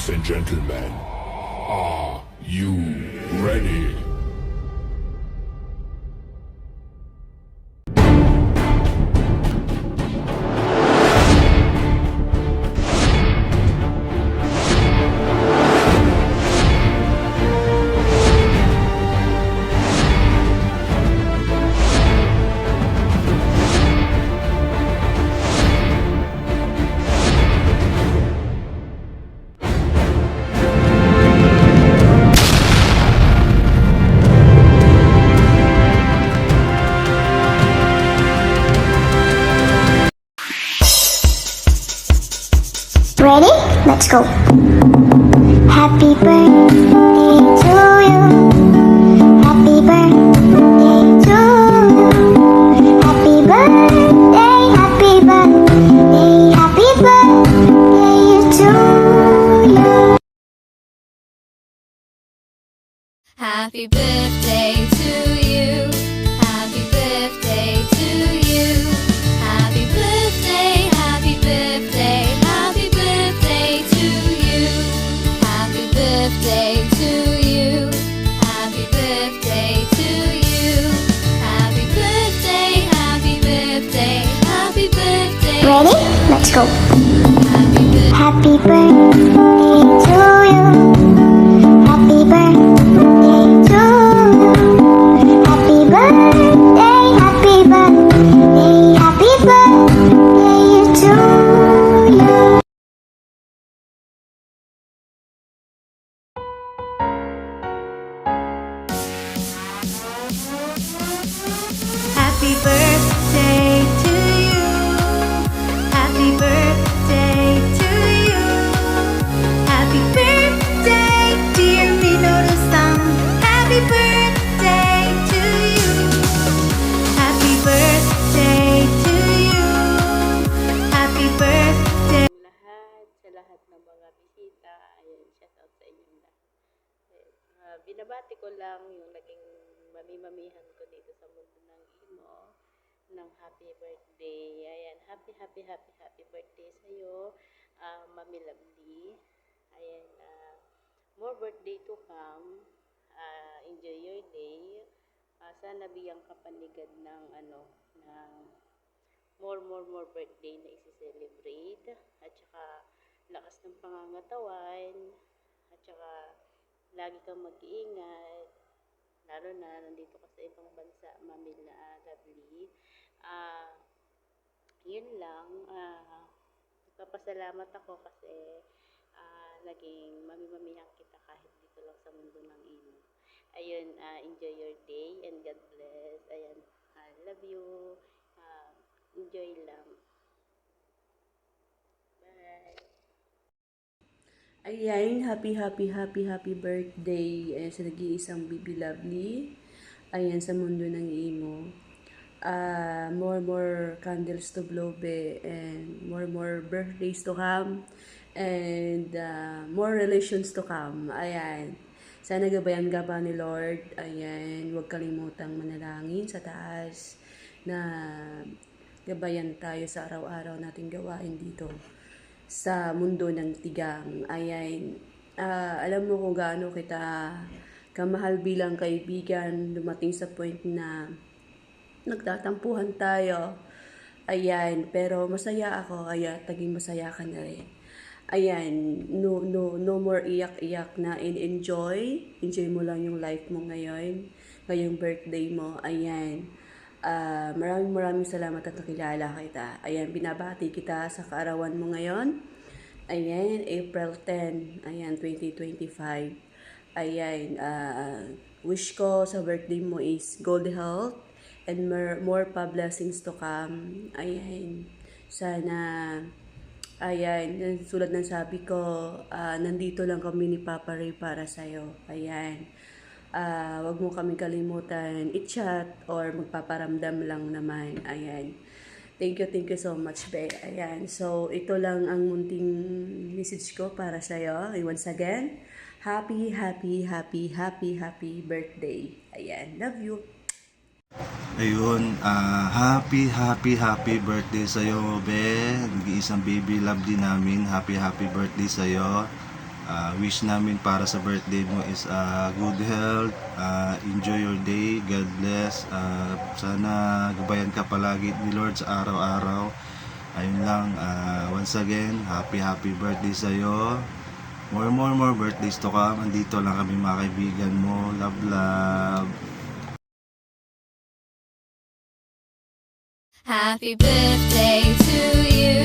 Ladies and gentlemen, are you ready? Ready? Let's go. Happy birthday to you. Happy birthday to you. Happy birthday, happy birthday, happy birthday to you. Happy birthday to you. Happy birthday to you. Happy birthday, happy birthday, happy birthday to you. Happy birthday to you. Happy birthday to you. Happy birthday, happy birthday, happy birthday. Ready? Let's go. Happy birthday. Happy birthday to you. Happy birthday to you. Happy birthday, happy birthday, happy birthday to you. Happy birthday to you. Happy birthday to you. Happy birthday, dear Minoru-san. Happy birthday to you. Happy birthday to you. Happy birthday. Sa lahat ng mga bisita, ayun, shout out sa inyong lahat. Binabati ko lang yung naging mami-mamihan ko dito sa mundo ng imo ng happy birthday. Ayan, happy birthday sa iyo, Mami Lovely. Ayan, more birthday to come. Enjoy your day. Sana biyang kapanigad ng ng more birthday na isi-celebrate, at saka lakas ng pangangatawan, at saka lagi kang mag-iingat, lalo na nandito ka sa ibang bansa, Mami Lovely. Yun lang, nagpapasalamat ako kasi naging mami-mamihan kita kahit dito lang sa mundo ng imo. Ayun, enjoy your day and God bless. Ayan, love you. Enjoy lang. Bye. Ayan, happy birthday sa nag-iisang Baby Lovely. Ayan, sa mundo ng imo. More candles to blow, be, and more birthdays to come, and more relations to come. Ayan. Sana gabayan ka pa ni Lord. Ayan, huwag kalimutang manalangin sa taas na gabayan tayo sa araw-araw nating gawain dito sa mundo ng tigang. Ayan, alam mo kung gaano kita kamahal bilang kaibigan, dumating sa point na nagtatampuhan tayo. Ayan, pero masaya ako, kaya taging masaya ka na rin. Ayan, no more iyak-iyak na, enjoy mo lang yung life mo ngayong birthday mo. Ayan, maraming salamat at nakilala kita. Ayan, binabati kita sa kaarawan mo ngayon. Ayan, April 10, ayan, 2025. Ayan, wish ko sa birthday mo is good health and more pa blessings to come. Ayan, sana, ayan, sulat ng sabi ko, nandito lang kami ni Papa Ray para sa'yo. Ayan, wag mo kami kalimutan i-chat or magpaparamdam lang naman. Ayan, thank you so much, be. Ayan, so ito lang ang munting message ko para sa'yo. Once again, happy birthday. Ayan, love you. Ayun, happy birthday sa'yo, be. Nag-iisang Baby Lovely namin. Happy birthday sa'yo. Wish namin para sa birthday mo is good health, enjoy your day, God bless. Sana gabayan ka palagi ni Lord sa araw-araw. Ayun lang, once again, happy birthday sa'yo. More birthdays to come. Andito lang kami mga kaibigan mo. Love. Happy birthday to you.